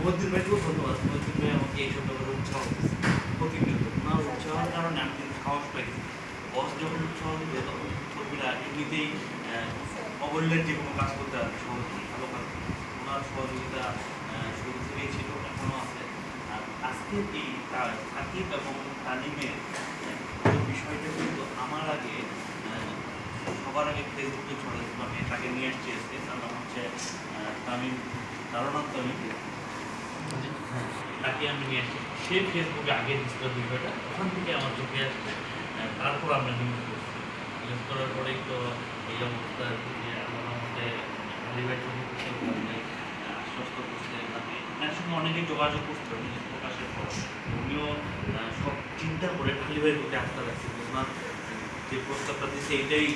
মধ্যে ভাইকেও ধন্যবাদ। মধ্যে ভাই আমাকে এইসব ব্যাপারে উৎসাহ দিচ্ছে প্রতিনিয়ত। ওনার উৎসাহের কারণে আমি কিন্তু সাহস পাইছি। বস যখন উৎসাহ দিবে তখন কর্মীরা এমনিতেই অবহেলার যে কোনো কাজ করতে পারবে সহজেই, ভালো কাজ করবে। ওনার সহযোগিতা শুরু থেকেই ছিল, এখনও আছে। আর আজকের এই সাকিব এবং তালিমের বিষয়টা কিন্তু আমার আগে সবার আগে ফেসবুকে ছড়াইছিল। আমি তাকে নিয়ে আসছি আজকে, তার নাম হচ্ছে তামিম, ধারণা তামিম। তাকে আমি নিয়ে আসছি, সে ফেসবুকে আগে দিচ্ছিল বিষয়টা, ওখান থেকে আমার চোখে আসছে। তারপর আমরা নিউজ করছি, নিউজ করার পরেই তো এই অবস্থা যে আমার মধ্যে আলিবাই ছবি করতে আশ্বস্ত করছে। তাকে তার সঙ্গে অনেকেই যোগাযোগ করছিল নিউজ প্রকাশের পর। উনিও সব চিন্তা করে আলিবাইয়ের প্রতি আস্থা রাখছে যে ওনার যে প্রস্তাবটা দিচ্ছে এটাই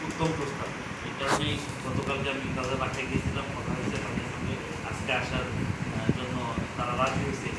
উত্তম প্রস্তাব। এই কারণেই গতকালকে আমি তাদের বাসায় গিয়েছিলাম, কথা হয়েছে তাদের সঙ্গে আজকে আসার জন্য তারা রাজি হয়েছে।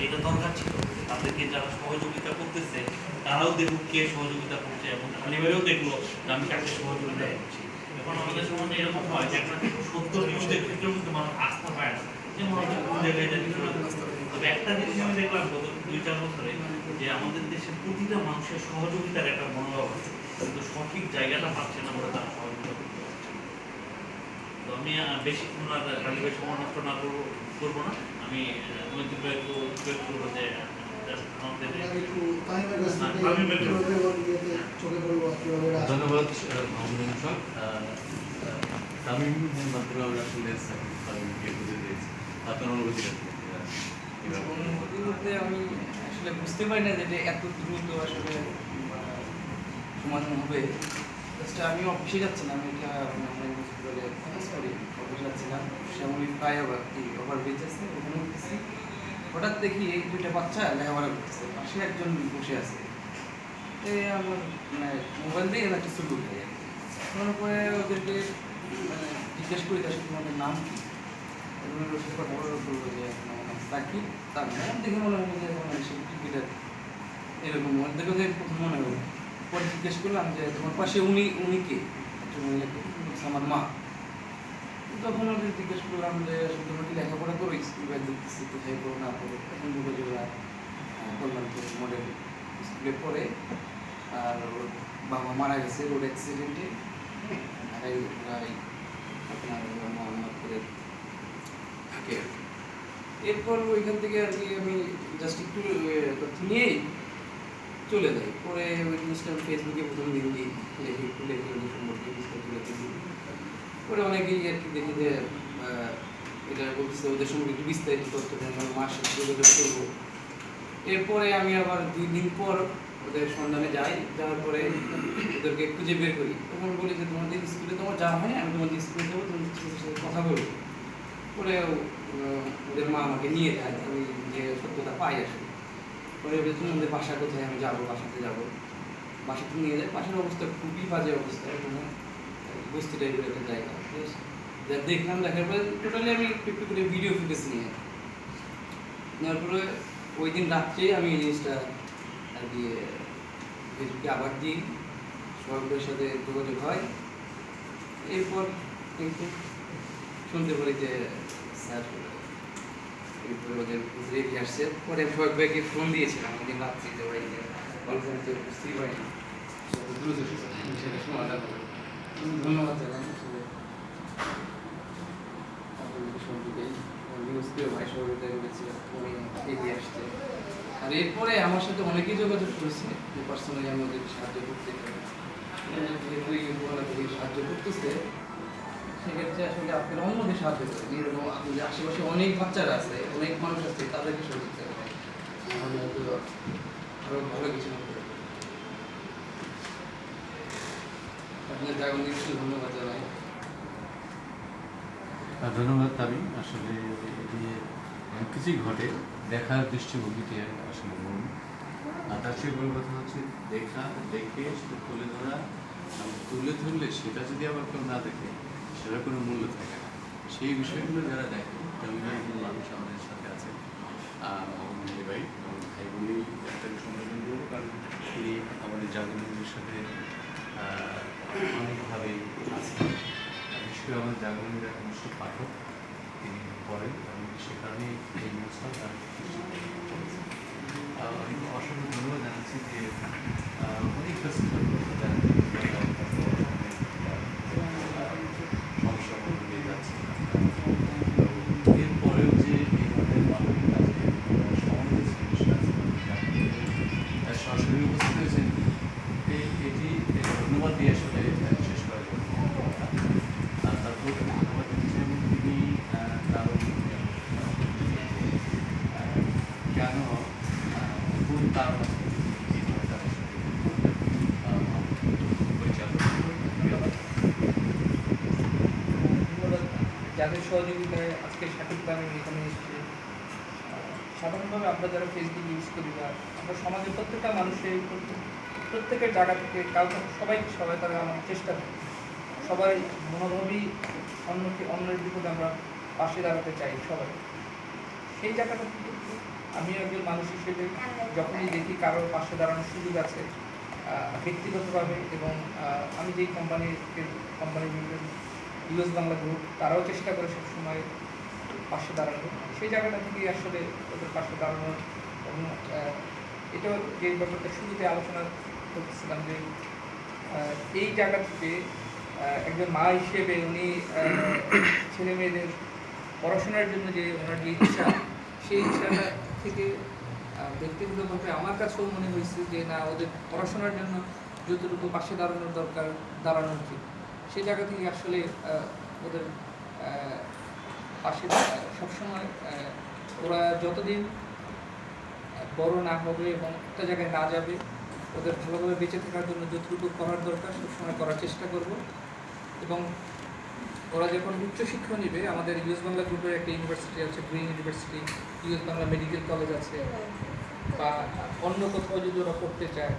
এটা দরকার ছিল, তাদেরকে যারা সহযোগিতা করতেছে তারাও দেখুক কে সহযোগিতা করছে, এবং খালিবারেও দেখলো যে আমি কাকে সহযোগিতা করছি। এখন আমাদের সমাজে এরকম হয় যে একটা সত্য নিউজের ক্ষেত্রেও কিন্তু মানুষ আস্থা পায় না, যে মনে হয় কোন জায়গায় জানি। তবে একটা জিনিস আমি দেখলাম গত 2-4 বছরে, যে আমাদের দেশে প্রতিটা মানুষের সহযোগিতার একটা মনোভাব আছে, কিন্তু সঠিক জায়গাটা পাচ্ছে না বলে তারা সহযোগিতা করতে পারছে না। তো আমি বেশিক্ষণ আর খালিবাই সময় নষ্ট না করবো না। আমি নৈতিক একটু রিকোয়েস্ট করবো যে ধন্যবাদ তামিমের মাধ্যমে আমরা আসলে তামিমকে বুঝে দিয়েছি। আপনার অনুভূতি অনুভূতি বলতে আমি আসলে বুঝতে পারি না যে এটা এত দ্রুত আসলে সমাধান হবে। জাস্ট আমি অফিসে যাচ্ছিলাম, এটা অনলাইন হসপিটালে কাজ করি, অফিসে যাচ্ছিলাম, শ্যামলী ফ্লাইওভার ওভারব্রিজ আছে, ওখানে উঠতেছি। হঠাৎ দেখি এই দুইটা বাচ্চা লেখাপড়া করতেছে, পাশে একজন বসে আছে। আমার মানে মোবাইল দিয়ে একটা ছবি উঠে যায়। পরে ওদেরকে মানে জিজ্ঞেস করি তার সাথে তোমাদের নাম কি, ওর সাথে কথা বলবো যে আমার নাম সাকিব। তার নাম দেখে মনে হলো যে সে ক্রিকেটার, এরকম দেখে প্রথম মনে হলো। পরে জিজ্ঞেস করলাম যে তোমার পাশে উনি কে, আমার মা। তখন ওদের জিজ্ঞেস করলাম যে তোমার কি লেখাপড়া করো, স্কুল ব্যাগ দেখতেছি কোথায় করো না করো। এখন বলে যে ওরা কল্যাণপুর মডেল স্কুলে পড়ে, আর ওর বাবা মারা গেছে রোড অ্যাক্সিডেন্টে, আপনার মোহাম্মদপুরে থাকে। এরপর ওইখান থেকে আর কি আমি জাস্ট একটু তথ্য নিয়েই চলে যাই। পরে ওই জিনিসটা আমি ফেসবুকে প্রথম দিন দিই, লেখি সম্পর্কে পরে অনেকেই আর কি দেখি যে এটা বলতেছে ওদের সম্পর্কে একটু বিস্তারিত তথ্য দেন, মার সাথে যোগাযোগ করবো। এরপরে আমি আবার 2 দিন পর ওদের সন্ধানে যাই, যাওয়ার পরে ওদেরকে খুঁজে বের করি। তখন বলি যে তোমাদের স্কুলে তোমার যাওয়া হয়, আমি তোমাদের স্কুলে যাবো, তোমাদের সাথে কথা বলবো। পরে ওদের মা আমাকে নিয়ে যায়, আমি যে সত্যতা পাই আসলে। পরে তোমাদের বাসা কোথায়, আমি যাবো, বাসাতে যাবো। বাসাতে নিয়ে যায়, বাসার অবস্থা খুবই বাজে অবস্থা, মানে বস্তি টাইপের একটা জায়গা। যা দেখলাম, দেখার পরে টোটালি আমি একটু করে ভিডিও ফুটেজ নিয়ে নেওয়ার পরে ওই দিন রাত্রে আমি এই জিনিসটা আর কি ফেসবুকে আবার দিই, সবার সাথে যোগাযোগ হয়। এরপর কিন্তু শুনতে পারি যে স্যার এরপরে ওদের রেডি আসছে। পরে সোহাগ ভাইকে ফোন দিয়েছিলাম ওই দিন রাত্রি যে ভাই গল্প করতে বুঝতেই পারিনি, দ্রুত সেটা সমাধান হবে। ধন্যবাদ জানাই ভাই সহযোগিতা করেছে, উনি এগিয়ে আসছে। আর এরপরে আমার সাথে অনেকেই যোগাযোগ করেছে যে পার্সোনালি আমি ওদেরকে সাহায্য করতে সাহায্য করতেছে। সেক্ষেত্রে আসলে আপনারা অন্যদের সাহায্য করেন, এরকম আপনাদের আশেপাশে অনেক বাচ্চারা আছে, অনেক মানুষ আছে, তাদেরকে সহযোগিতা করেন, তাহলে আরো ভালো কিছু করতে পারবেন। আপনার জাগরণ নিশ্চয়ই ধন্যবাদ জানাই। ধন্যবাদ তামিম। আসলে এটি অনেক কিছুই ঘটে, দেখার দৃষ্টিভঙ্গিটি আসলে মূল। আর তার চেয়ে বড় কথা হচ্ছে দেখে সেটা তুলে ধরা, তুলে ধরলে সেটা যদি আবার কেউ না দেখে সেটা কোনো মূল্য থাকে না। সেই বিষয়গুলো যারা দেখে, তেমন মানুষ আমাদের সাথে আছে। মেয়ে ভাই এবং ভাই বোনই তাকে সম্বোধন করবো, কারণ তিনি আমাদের জাগরণের সাথে অনেকভাবেই আছেন। বিশেষ করে আমাদের জাগরণের একমাত্র পাঠক তিনি। পড়ে এবং সে কারণে এই নিউজটা তার আমি অসংখ্য ধন্যবাদ জানাচ্ছি যে অনেক ফেস্টিভ্যাল সমস্যার মধ্যে দিয়ে যাচ্ছে। এরপরেও যে এই ধরনের মানবিক কাজে সমাজের সৃষ্টি সরাসরি উপস্থিত হয়েছেন এটি ধন্যবাদ দিয়ে আসলে শেষ করা যাবে। আর তারপর ধন্যবাদ দিচ্ছেন তিনি কারণ কেন কোন কারণ আছে এই ধরনের যাদের সহযোগিতায় আজকে শাকিব আমি এখানে এসেছি। সাধারণভাবে আমরা যারা ফেসবুক ইউজ করি বা আমরা সমাজের প্রত্যেকটা মানুষের প্রত্যেকের জায়গা থেকে কাউকে সবাই তারা আমার চেষ্টা করে সবাই মনোভাবই অন্যের বিপদে আমরা পাশে দাঁড়াতে চাই সবাই। সেই জায়গাটা থেকে আমি একজন মানুষ হিসেবে যখনই দেখি কারোর পাশে দাঁড়ানোর সুযোগ আছে ব্যক্তিগতভাবে এবং আমি যেই কোম্পানির ইউএস বাংলা গ্রুপ তারাও চেষ্টা করে সবসময় পাশে দাঁড়ানো, সেই জায়গাটা থেকেই আসলে ওদের পাশে দাঁড়ানোর এবং এটাও যে ব্যাপারটা শুরুতে আলোচনা করতেছিলাম যে এই জায়গা থেকে একজন মা হিসেবে উনি ছেলে মেয়েদের পড়াশোনার জন্য যে ওনার যে ইচ্ছা সেই ইচ্ছাটা থেকে ব্যক্তিগতভাবে আমার কাছেও মনে হয়েছে যে না ওদের পড়াশোনার জন্য যতটুকু পাশে দাঁড়ানোর দরকার দাঁড়ানো উচিত। সেই জায়গা থেকে আসলে ওদের পাশে সবসময় ওরা যতদিন বড় না হবে এবং একটা জায়গায় না যাবে ওদের ভালোভাবে বেঁচে থাকার জন্য যতটুকু করার দরকার সবসময় করার চেষ্টা করব। এবং ওরা যখন উচ্চশিক্ষা নেবে আমাদের ইউএস বাংলা গ্রুপের একটা ইউনিভার্সিটি আছে, green university, US Bangla medical college আছে, বা অন্য কোথাও যদি ওরা পড়তে চায়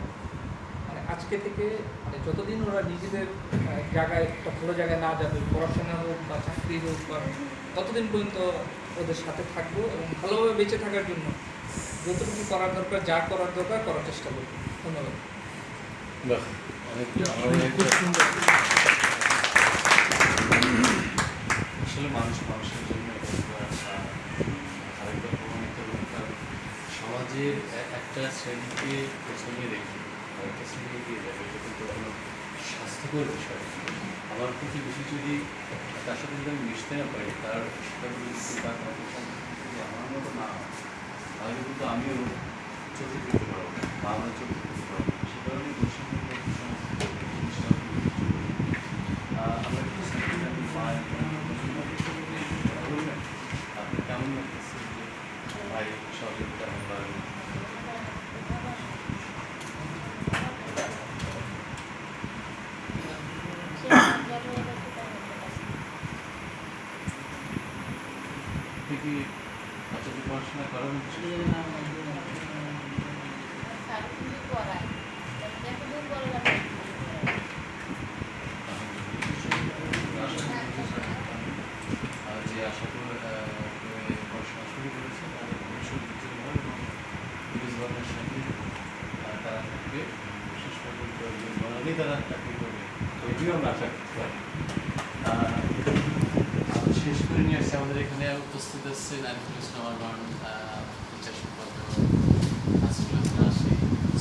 মানে আজকে থেকে মানে যতদিন ওরা নিজেদের জায়গায় একটা ভালো জায়গায় না যাবে, পড়াশোনা হোক বা চাকরি হোক বা ততদিন পর্যন্ত ওদের সাথে থাকবো এবং ভালোভাবে বেঁচে থাকার জন্য যতটুকু করার দরকার যা করার দরকার করার চেষ্টা করবো। ধন্যবাদ। আসলে মানুষের জন্য আরেকটা প্রমাণিত সমাজের একটা শ্রেণীকে পেছনে রেখে আরেকটা শ্রেণী এগিয়ে যাবে, এটা কিন্তু কোনো স্বাস্থ্যকর বিষয়। আমার প্রতি বেশি যদি তার সাথে যদি আমি মিশতে না পারি, তার তার আমার মতো না হয় তাহলে কিন্তু আমিও চোখে দিতে পারবো বা আমরা চোখে দিতে পারবো। সে কারণে আমরা আপনি কেমন লাগতেছে ভাই সহযোগিতা আমার কি বাচ্চাদের পড়াশোনা করানো যে আশা করে পড়াশোনা শুরু করেছে তাদের ভবিষ্যৎ উজ্জ্বল হয় এবং ইংরেজ বাংলার সাথে তারা থাকবে, বিশেষ পর্যন্ত ইংরেজ বাংলাতেই তারা চাকরি করবে, তো এটিও আমরা আশা করতে পারি। শেষ করে নিয়ে আসছে আমাদের এখানে উপস্থিত আসছে নারিকুল ইসলাম আরমান, বিচার সম্পাদক নাসিরুল হাসান আশি,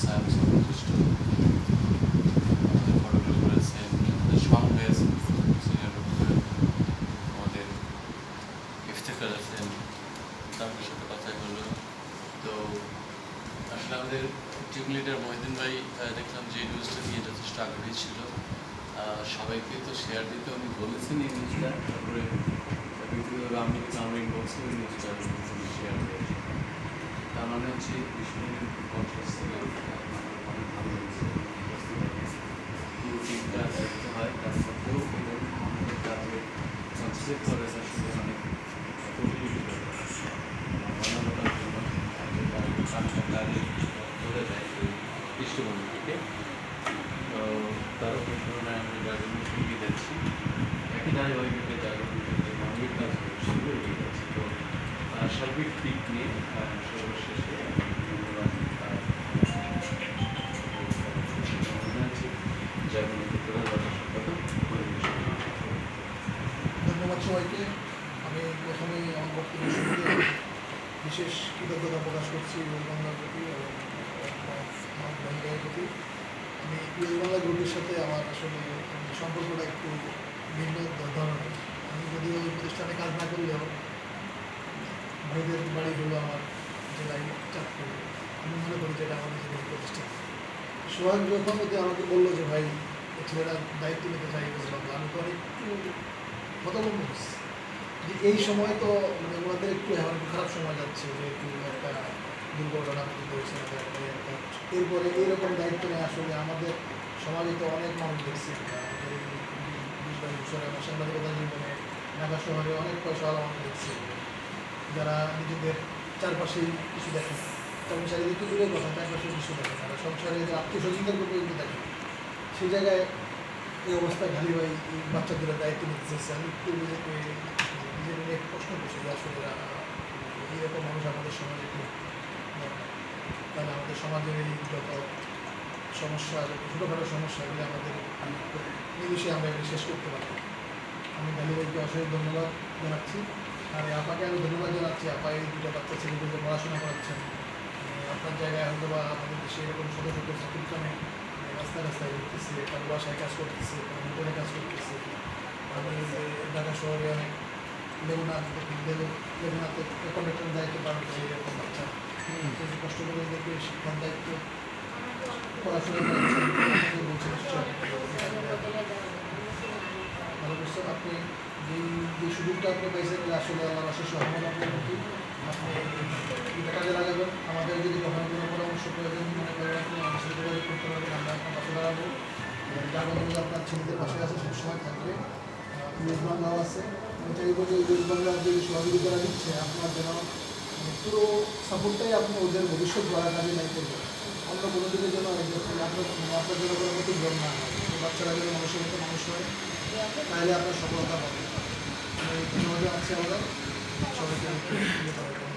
সাহেব সর্বশ্রেষ্ঠ, আমাদের ফটোগ্রাফার আছেন, আমাদের সঙ্গে আছেন সিনিয়র ডক্টর, আমাদের ইফতেখার আছেন, তাদের সাথে কথা হলো। তো আসলে আমাদের টিম লিডার মহিউদ্দিন ভাই দেখলাম যে নিউজটা নিয়ে যথেষ্ট আগ্রহী ছিল, সবাইকে তো শেয়ার দিতে উনি বলেছেন এই নিউজটা, তারপরে ব্যক্তিগতভাবে আমি কিন্তু আমার ইনবক্সে ওই নিউজটা শেয়ার করেছি। তার মানে হচ্ছে কৃষ্ণের পডকাস্ট থেকে অনেক ভালো লেগেছে, পুরো টিমটা দেখতে হয়, তার মধ্যেও আমাদের কাজে কনসেপ্ট করে আসলে অনেক মানবতার জন্য কাজটা কাজে চলে যায় কৃষ্ণবন্ধু থেকে। তো তার অনুসরণে আমি জাগরণ সঙ্গী যাচ্ছি, একই ধারাবাহিকভাবে জাগরণ মানবিক কাজ সেগুলো এগিয়ে যাচ্ছি। তো সার্বিক দিক নিয়ে সর্বশেষে ধন্যবাদ জাগরণ সম্পাদক। ধন্যবাদ সবাইকে। আমি প্রথমেই বক্তব্য শুনতে বিশেষ কৃতজ্ঞতা প্রকাশ করছি ইউএস বাংলার প্রতি এবং আমার ভাইয়ের প্রতি। আমি ইউএস বাংলা গ্রুপের সাথে আমার আসলে সম্পর্কটা একটু ভিন্ন ধরনের। আমি যদিও ওই প্রতিষ্ঠানে কাজ না করলেও ভাইদের বাড়ি হলো আমার জেলায় চাঁদপুরে। আমি মনে করি যে এটা আমাদের জীবনের প্রতিষ্ঠান। সোহাগ যখন ওদের আমাকে বললো যে ভাই এই ছেলেরা দায়িত্ব নিতে চাই ইউএস বাংলা, আমি তো অনেক হতভম্ব হচ্ছি যে এই সময় তো মানে ওনাদের একটু এখন খারাপ সময় যাচ্ছে, যেহেতু একটা দুর্ঘটনা ঘটিত হয়েছে এরপরে এইরকম দায়িত্ব নিয়ে আসলে আমাদের সমাজে তো অনেক মানুষ দেখছি, আমাদের এই 20-22 বছরে আমার সাংবাদিকতা জীবনে ঢাকা শহরে অনেক পয়সাওয়ালা মানুষ দেখছি যারা নিজেদের চারপাশেই কিছু দেখে না, কর্মচারী একটু দূরের কথা, চারপাশে কিছু দেখে তারা সংসারে যে আত্মীয় স্বজনদের প্রতি একটু দেখে। সেই জায়গায় এই অবস্থায় খালি ভাই এই বাচ্চাদের দায়িত্ব নিতে চাইছে। আমি একটু নিজেকে নিজেকে প্রশ্ন করছি যে আসলে এইরকম মানুষ আমাদের সমাজে খুব দরকার। তাহলে আমাদের সমাজের এই যত সমস্যা, যত ছোটোখাটো সমস্যা এগুলো আমাদের নিমিশে আমরা এগুলো শেষ করতে পারি। আমি গালি ভাইকে অসংখ্য ধন্যবাদ জানাচ্ছি, আর এই আপাকে আমি ধন্যবাদ জানাচ্ছি। আপা এই দুটো বাচ্চা ছেলেদেরকে পড়াশোনা করাচ্ছেন। আপনার জায়গায় হয়তো বা আমাদের দেশে এরকম ছোটো ছোটো চাকরিখানে রাস্তায় রাস্তায় ঘুরতেছে, কারো বাসায় কাজ করতেছে, কারো হোটেলে কাজ করতেছে। আমি ঢাকা শহরে অনেক লেগুনাতে কন্ডাক্টরের দায়িত্ব পালন করে এরকম বাচ্চা কষ্ট করে এদেরকে শিক্ষার দায়িত্ব পড়াশোনা করাচ্ছেন। আপনাকে বলছি ভালো করছেন আপনি, যে সুযোগটা আপনি পাইছেন আসলে আল্লাহ রাশের সহমত আপনার প্রতি। আপনি এটা কাজে লাগাবেন। আমাদের যদি কখনো কোনো পরামর্শ প্রয়োজন মনে করেন আপনি আমাদের সাথে যোগাযোগ করতে পারবেন, আমরা আপনার পাশে দাঁড়াবো। যার মধ্যে আপনার ছেলেদের পাশে আছে সবসময় থাকবে। ইউএস বাংলাও আছে। আমি চাইবো যে ইউএস বাংলার যে সহযোগিতারা দিচ্ছে আপনার যেন পুরো সাপোর্টটাই আপনি ওদের ভবিষ্যৎ গড়ার কাজে নাই করবেন। অন্য কোনো দিকে যেন আপনার জন্য কোনো নতুন জন্ম না হয়, বাচ্চারা যেন মানুষের মতো মানুষ হয়, তাহলে আপনার সফলতা পাবে। আমি ধন্যবাদ জানাচ্ছি আমরা সবাইকে।